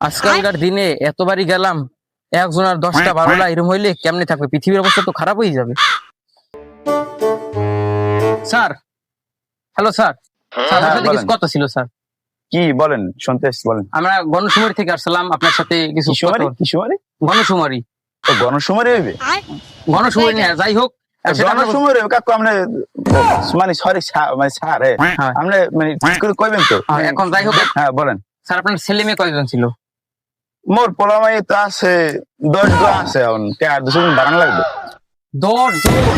আজকালকার দিনে এতবারই গেলাম, একজন আর 10টা 12টা এরকম হইলে কেমনে থাকবে? পৃথিবীর অবস্থা তো খারাপ হয়ে যাবে। Sir, hello sir. স্যার, আপনার হ্যাঁ, সাথে কিছু বলেন। কথা ছিল স্যার। কি বলেন? শুনতে এসছি, বলেন। আমরা গণশুমারি থেকে আসলাম, আপনার সাথে কিছু কিশোরী কথা- কিশোরী গণশুমারি ও গণশুমারি হইবে? গণশুমারি না, যাই হোক। সেটা আমরা- গণশুমারি হইবে কাকু, আপনি মানে সরি মানে স্যার হ্যাঁ। আপনি মানে ঠিক করে কইবেন তো? এখন যাই হোক হ্যাঁ, বলেন। স্যার, আপনার ছেলে মেয়ে কয়জন ছিল? মোর পোলামাই তো আছে 10 জন আছে, এখন কে আর 200 জন বাড়ানো লাগবে? 10 জন।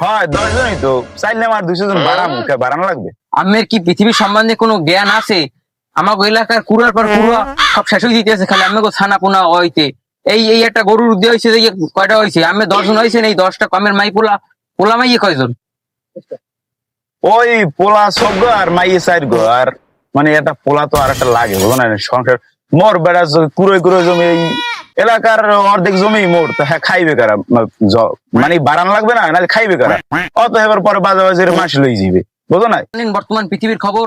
হয় 10 জনই তো, চাইলে আমার 200 জন বাড়াবো, কে বাড়ানো লাগবে? আমের কি পৃথিবীর সম্বন্ধে কোনো জ্ঞান আছে? আমাকে এলাকার কুড়ার পর কুড়া সব শেষ হয়ে দিতেছে, খালি আমাকে ছানা পোনা হইতে। এই এই একটা গরুর দিয়ে হয়েছে যে কয়টা হয়েছে? আমি 10 জন হয়েছে, এই 10টা কমের মাই পোলা পোলা মাইয়ে কয়জন? ওই পোলা সব গো আর মাইয়ে 4 গো, আর মানে একটা পোলা তো আর একটা লাগে, বুঝো না? সংসার মোর বেড়া কুড়োয় কুড়োয় জমি, এই এলাকার অর্ধেক জমি মোর, তো হ্যাঁ খাইবে কারা? মানে বাড়ানো লাগবে না, নাহলে খাইবে কারা? অত এবার পরে বাজে বাজে মাস লই যাবে, বুঝো না? জানেন বর্তমান পৃথিবীর খবর?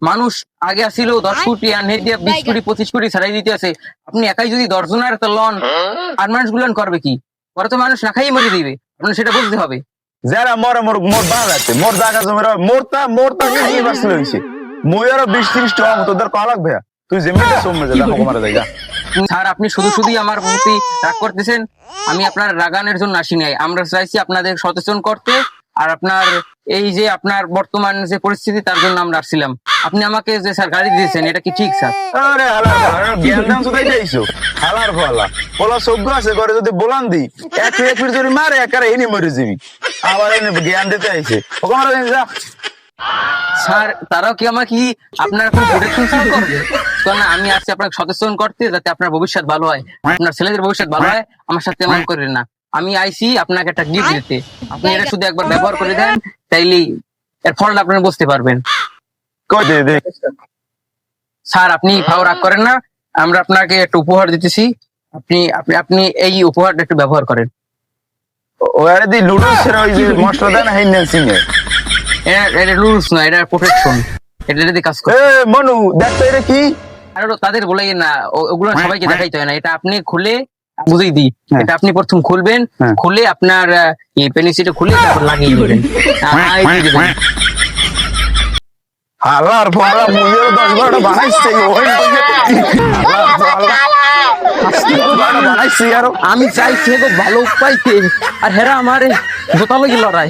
মানুষ আগে আসছিল 10 কোটি আর নেট দিয়ে 20 কোটি 25 কোটি ছাড়াই দিতে আছে। আপনি একাই যদি 10 জনের একটা লন, আর মানুষ গুলান করবে কি? পরে তো মানুষ না খাইয়ে মরে দিবে, আপনার সেটা বুঝতে হবে। যারা মরে মোর মোর বাদ আছে, মোর জায়গা জমির মোরটা নিয়ে বাঁচতে হয়েছে। মই আরো 20-30 টাকা মতো তোদের কয়া লাগবে। তুই জমিটা সোমে যা, দেখো মারা জায়গা। স্যার, আপনি শুধু শুধুই আমার প্রতি রাগ করতেছেন। আমি আপনার রাগানের জন্য আসি নাই, আমরা চাইছি আপনাদের সচেতন করতে। আর আপনার এই যে আপনার বর্তমান যে পরিস্থিতি, তার জন্য আমরা আসছিলাম। আপনি আমাকে যে স্যার গাড়ি দিয়েছেন, এটা কি ঠিক স্যার? আরে হালার ফালা, জ্ঞান দান শুধাই যাইছো। হালার ফালা পোলা সভ্য আছে ঘরে, যদি বলান দি এক ফিট যদি মারে একারে এনে মরে যাবি, আবার এনে জ্ঞান দিতে আইছে ওখানে যা। স্যার, তারাও কি আমাকে কি আপনার কোনো প্রোটেকশন স্যার করবে? কারণ আমি আসছি আপনাকে সচেতন করতে, যাতে আপনার ভবিষ্যৎ ভালো হয়, আপনার ছেলেদের ভবিষ্যৎ ভালো হয়। আমার সাথে এমন করেন না। আমি আইছি আপনাকে একটা গিফট দিতে। আপনি এটা শুধু একবার ব্যবহার করে দেন, তাইলেই এর ফলটা আপনি বুঝতে পারবেন। কই দে দে। স্যার, আপনি ভাও রাগ করেন না, আমরা আপনাকে একটা উপহার দিতেছি। আপনি আপনি আপনি এই উপহারটা একটু ব্যবহার করেন। ওরে দি লুডুস এর ওই যে মশলা দেন হাইনেন সিংহে। এটা রুলস না, এটা প্রোটেকশন। এটা দিয়ে কাজ করে। এ মনু দেখ তো এটা কি? আর তাদের বলে না, ওগুলো সবাইকে দেখাইতে হয় না। এটা আপনি খুলে বুঝিয়ে দিই। হ্যাঁ। এটা আপনি প্রথম খুলবেন, হ্যাঁ। খুলে আপনার এই পেনিসিটা খুলে তারপর লাগিয়ে দিবেন। এই দিয়ে দিবেন। হালার ফালা মুইয়ের 10-12টা বানাইছে ওই হালার ফালা আজকে 12টা বানাইছে আর আমি চাইছি গো ভালো পাইতে, আর হেরা আমারে জোতা লাগি লড়াই।